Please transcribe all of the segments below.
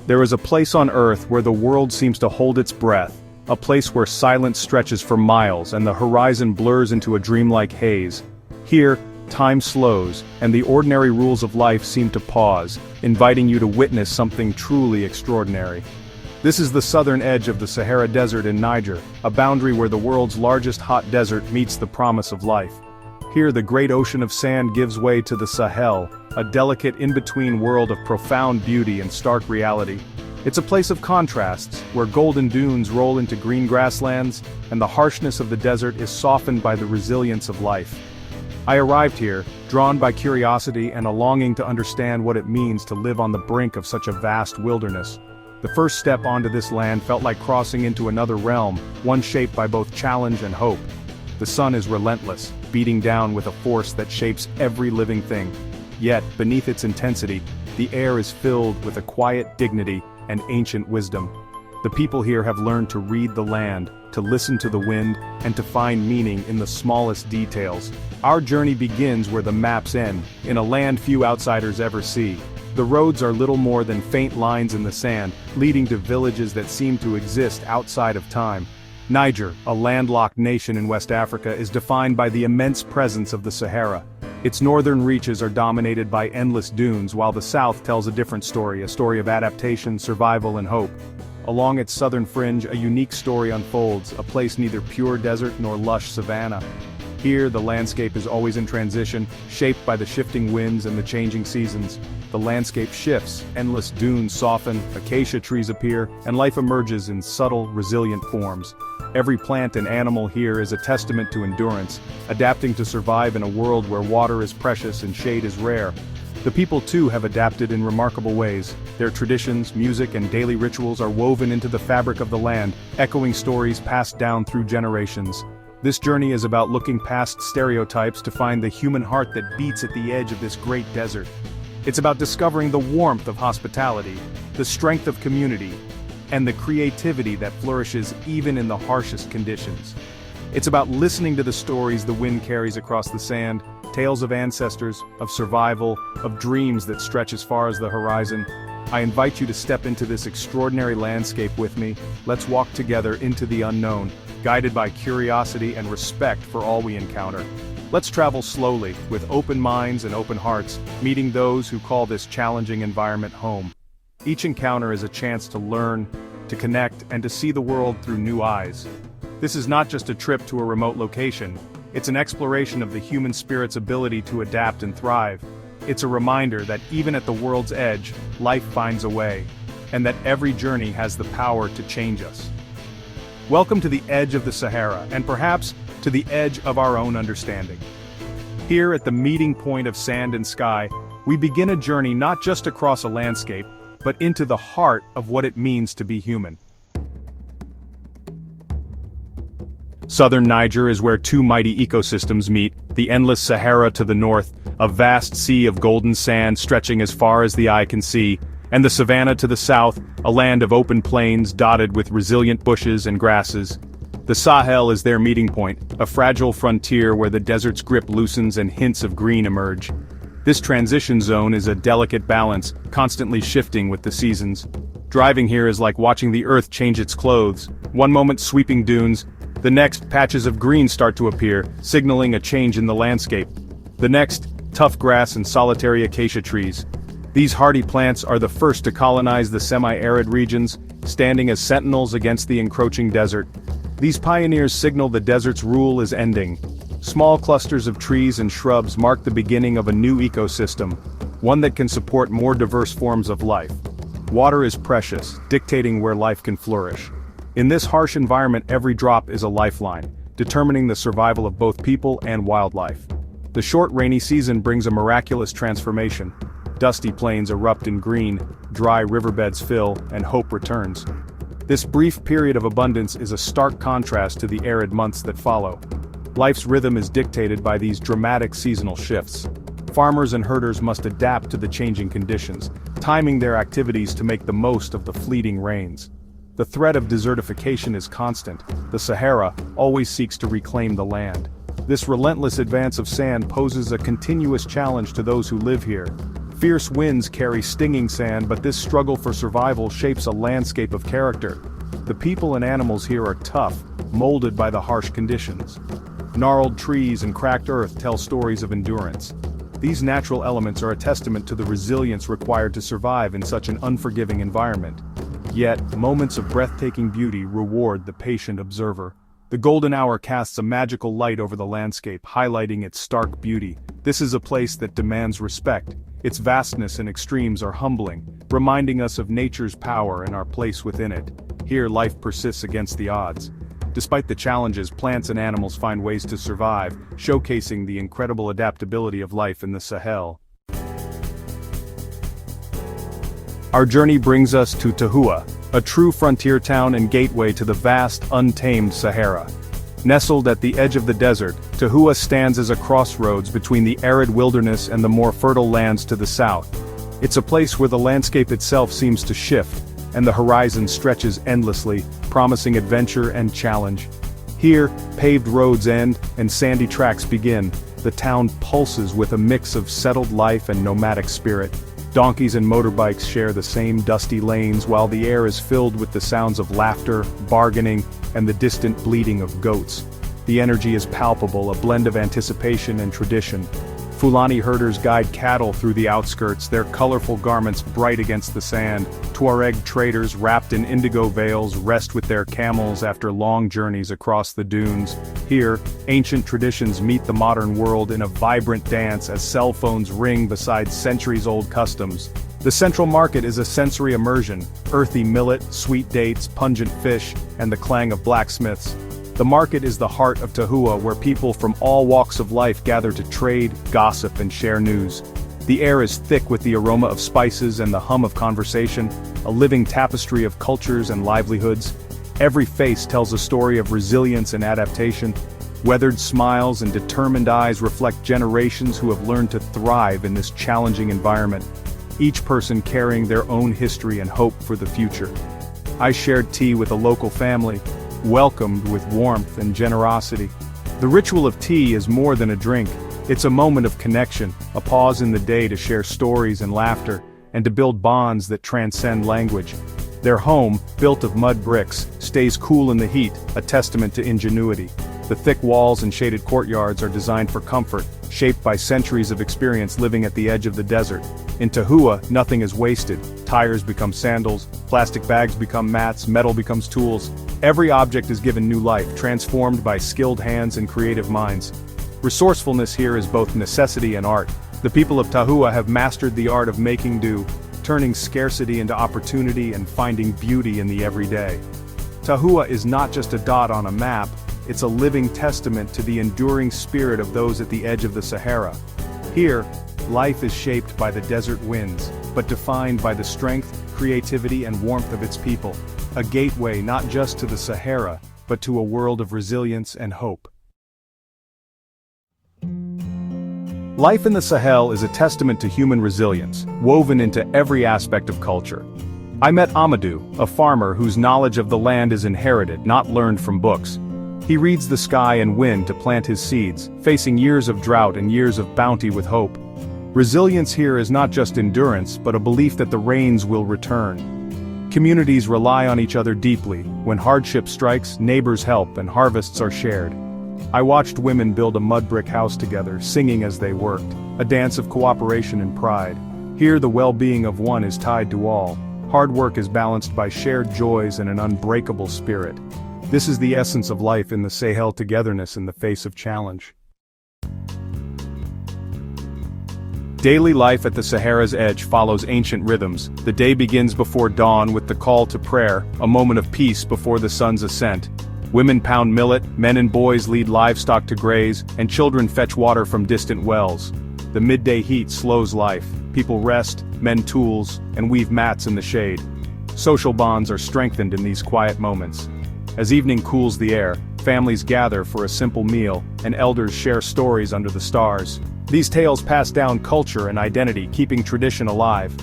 There is a place on Earth where the world seems to hold its breath, a place where silence stretches for miles and the horizon blurs into a dreamlike haze. Here, time slows, and the ordinary rules of life seem to pause, inviting you to witness something truly extraordinary. This is the southern edge of the Sahara Desert in Niger, a boundary where the world's largest hot desert meets the promise of life. Here the great ocean of sand gives way to the Sahel, a delicate in-between world of profound beauty and stark reality. It's a place of contrasts, where golden dunes roll into green grasslands, and the harshness of the desert is softened by the resilience of life. I arrived here, drawn by curiosity and a longing to understand what it means to live on the brink of such a vast wilderness. The first step onto this land felt like crossing into another realm, one shaped by both challenge and hope. The sun is relentless, beating down with a force that shapes every living thing. Yet, beneath its intensity, the air is filled with a quiet dignity and ancient wisdom. The people here have learned to read the land, to listen to the wind, and to find meaning in the smallest details. Our journey begins where the maps end, in a land few outsiders ever see. The roads are little more than faint lines in the sand, leading to villages that seem to exist outside of time. Niger, a landlocked nation in West Africa, is defined by the immense presence of the Sahara. Its northern reaches are dominated by endless dunes, while the south tells a different story, a story of adaptation, survival, and hope. Along its southern fringe, a unique story unfolds, a place neither pure desert nor lush savanna. Here, the landscape is always in transition, shaped by the shifting winds and the changing seasons. The landscape shifts, endless dunes soften, acacia trees appear, and life emerges in subtle, resilient forms. Every plant and animal here is a testament to endurance, adapting to survive in a world where water is precious and shade is rare. The people too have adapted in remarkable ways. Their traditions, music, and daily rituals are woven into the fabric of the land, echoing stories passed down through generations. This journey is about looking past stereotypes to find the human heart that beats at the edge of this great desert. It's about discovering the warmth of hospitality, the strength of community, and the creativity that flourishes even in the harshest conditions. It's about listening to the stories the wind carries across the sand, tales of ancestors, of survival, of dreams that stretch as far as the horizon. I invite you to step into this extraordinary landscape with me. Let's walk together into the unknown, guided by curiosity and respect for all we encounter. Let's travel slowly, with open minds and open hearts, meeting those who call this challenging environment home. Each encounter is a chance to learn, to connect, and to see the world through new eyes. This is not just a trip to a remote location, it's an exploration of the human spirit's ability to adapt and thrive. It's a reminder that even at the world's edge, life finds a way, and that every journey has the power to change us. Welcome to the edge of the Sahara, and perhaps to the edge of our own understanding. Here at the meeting point of sand and sky, we begin a journey not just across a landscape, but into the heart of what it means to be human. Southern Niger is where two mighty ecosystems meet, the endless Sahara to the north, a vast sea of golden sand stretching as far as the eye can see, and the savanna to the south, a land of open plains dotted with resilient bushes and grasses. The Sahel is their meeting point, a fragile frontier where the desert's grip loosens and hints of green emerge. This transition zone is a delicate balance, constantly shifting with the seasons. Driving here is like watching the earth change its clothes. One moment sweeping dunes, the next patches of green start to appear, signaling a change in the landscape. The next, tough grass and solitary acacia trees. These hardy plants are the first to colonize the semi-arid regions, standing as sentinels against the encroaching desert. These pioneers signal the desert's rule is ending. Small clusters of trees and shrubs mark the beginning of a new ecosystem, one that can support more diverse forms of life. Water is precious, dictating where life can flourish. In this harsh environment, every drop is a lifeline, determining the survival of both people and wildlife. The short rainy season brings a miraculous transformation. Dusty plains erupt in green, dry riverbeds fill, and hope returns. This brief period of abundance is a stark contrast to the arid months that follow. Life's rhythm is dictated by these dramatic seasonal shifts. Farmers and herders must adapt to the changing conditions, timing their activities to make the most of the fleeting rains. The threat of desertification is constant. The Sahara always seeks to reclaim the land. This relentless advance of sand poses a continuous challenge to those who live here. Fierce winds carry stinging sand, but this struggle for survival shapes a landscape of character. The people and animals here are tough, molded by the harsh conditions. Gnarled trees and cracked earth tell stories of endurance. These natural elements are a testament to the resilience required to survive in such an unforgiving environment. Yet, moments of breathtaking beauty reward the patient observer. The golden hour casts a magical light over the landscape, highlighting its stark beauty. This is a place that demands respect. Its vastness and extremes are humbling, reminding us of nature's power and our place within it. Here, life persists against the odds. Despite the challenges, plants and animals find ways to survive, showcasing the incredible adaptability of life in the Sahel. Our journey brings us to Tahua, a true frontier town and gateway to the vast, untamed Sahara. Nestled at the edge of the desert, Tahua stands as a crossroads between the arid wilderness and the more fertile lands to the south. It's a place where the landscape itself seems to shift, and the horizon stretches endlessly, promising adventure and challenge. Here, paved roads end, and sandy tracks begin. The town pulses with a mix of settled life and nomadic spirit. Donkeys and motorbikes share the same dusty lanes, while the air is filled with the sounds of laughter, bargaining, and the distant bleating of goats. The energy is palpable, a blend of anticipation and tradition. Fulani herders guide cattle through the outskirts, their colorful garments bright against the sand. Tuareg traders wrapped in indigo veils rest with their camels after long journeys across the dunes. Here, ancient traditions meet the modern world in a vibrant dance as cell phones ring beside centuries-old customs. The central market is a sensory immersion: earthy millet, sweet dates, pungent fish, and the clang of blacksmiths. The market is the heart of Tahua, where people from all walks of life gather to trade, gossip, and share news. The air is thick with the aroma of spices and the hum of conversation, a living tapestry of cultures and livelihoods. Every face tells a story of resilience and adaptation. Weathered smiles and determined eyes reflect generations who have learned to thrive in this challenging environment, each person carrying their own history and hope for the future. I shared tea with a local family, welcomed with warmth and generosity. The ritual of tea is more than a drink. It's a moment of connection, a pause in the day to share stories and laughter, and to build bonds that transcend language. Their home, built of mud bricks, stays cool in the heat, a testament to ingenuity. The thick walls and shaded courtyards are designed for comfort, shaped by centuries of experience living at the edge of the desert. In Tahua, nothing is wasted. Tires become sandals, plastic bags become mats, metal becomes tools. Every object is given new life, transformed by skilled hands and creative minds. Resourcefulness here is both necessity and art. The people of Tahua have mastered the art of making do, turning scarcity into opportunity and finding beauty in the everyday. Tahua is not just a dot on a map, it's a living testament to the enduring spirit of those at the edge of the Sahara. Here, life is shaped by the desert winds, but defined by the strength, creativity, and warmth of its people. A gateway not just to the Sahara, but to a world of resilience and hope. Life in the Sahel is a testament to human resilience, woven into every aspect of culture. I met Amadou, a farmer whose knowledge of the land is inherited, not learned from books. He reads the sky and wind to plant his seeds, facing years of drought and years of bounty with hope. Resilience here is not just endurance, but a belief that the rains will return. Communities rely on each other deeply. When hardship strikes, neighbors help and harvests are shared. I watched women build a mud brick house together, singing as they worked, a dance of cooperation and pride. Here the well-being of one is tied to all. Hard work is balanced by shared joys and an unbreakable spirit. This is the essence of life in the Sahel: togetherness in the face of challenge. Daily life at the Sahara's edge follows ancient rhythms. The day begins before dawn with the call to prayer, a moment of peace before the sun's ascent. Women pound millet, men and boys lead livestock to graze, and children fetch water from distant wells. The midday heat slows life. People rest, mend tools, and weave mats in the shade. Social bonds are strengthened in these quiet moments. As evening cools the air, families gather for a simple meal, and elders share stories under the stars. These tales pass down culture and identity, keeping tradition alive.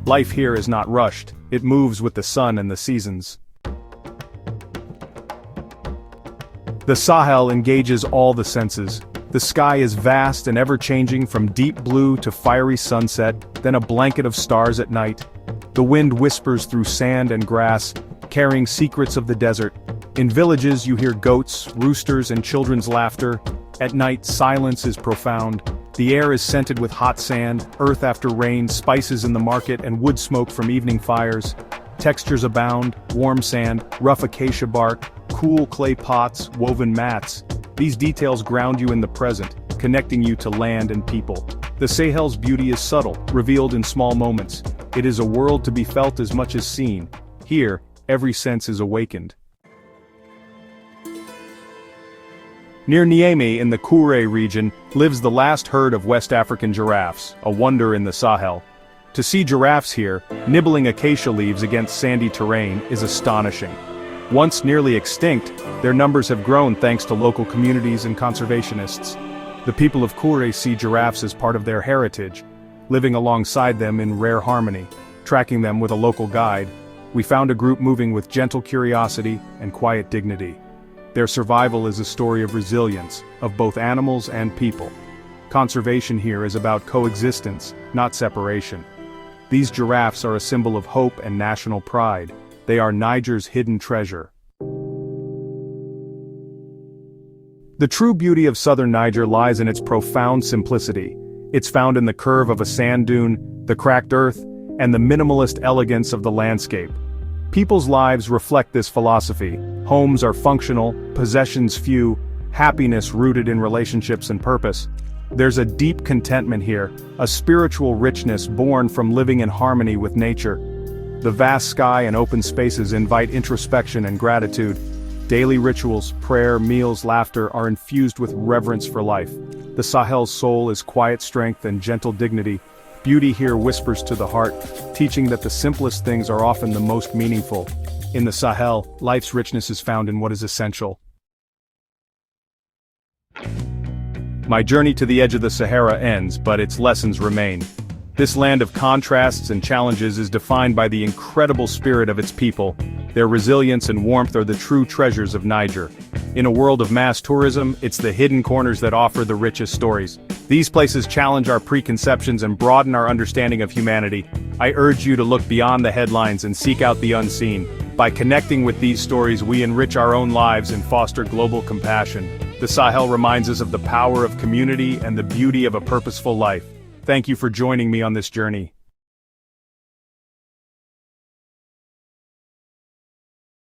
Life here is not rushed, it moves with the sun and the seasons. The Sahel engages all the senses. The sky is vast and ever-changing, from deep blue to fiery sunset, then a blanket of stars at night. The wind whispers through sand and grass, carrying secrets of the desert. In villages you hear goats, roosters, and children's laughter. At night, silence is profound. The air is scented with hot sand, earth after rain, spices in the market, and wood smoke from evening fires. Textures abound: warm sand, rough acacia bark, cool clay pots, woven mats. These details ground you in the present, connecting you to land and people. The Sahel's beauty is subtle, revealed in small moments. It is a world to be felt as much as seen. Here, every sense is awakened. Near Niamey in the Kouré region lives the last herd of West African giraffes, a wonder in the Sahel. To see giraffes here, nibbling acacia leaves against sandy terrain, is astonishing. Once nearly extinct, their numbers have grown thanks to local communities and conservationists. The people of Kouré see giraffes as part of their heritage, living alongside them in rare harmony. Tracking them with a local guide, we found a group moving with gentle curiosity and quiet dignity. Their survival is a story of resilience, of both animals and people. Conservation here is about coexistence, not separation. These giraffes are a symbol of hope and national pride. They are Niger's hidden treasure. The true beauty of southern Niger lies in its profound simplicity. It's found in the curve of a sand dune, the cracked earth, and the minimalist elegance of the landscape. People's lives reflect this philosophy. Homes are functional, possessions few, happiness rooted in relationships and purpose. There's a deep contentment here, a spiritual richness born from living in harmony with nature. The vast sky and open spaces invite introspection and gratitude. Daily rituals, prayer, meals, laughter are infused with reverence for life. The Sahel's soul is quiet strength and gentle dignity. Beauty here whispers to the heart, teaching that the simplest things are often the most meaningful. In the Sahel, life's richness is found in what is essential. My journey to the edge of the Sahara ends, but its lessons remain. This land of contrasts and challenges is defined by the incredible spirit of its people. Their resilience and warmth are the true treasures of Niger. In a world of mass tourism, it's the hidden corners that offer the richest stories. These places challenge our preconceptions and broaden our understanding of humanity. I urge you to look beyond the headlines and seek out the unseen. By connecting with these stories, we enrich our own lives and foster global compassion. The Sahel reminds us of the power of community and the beauty of a purposeful life. Thank you for joining me on this journey.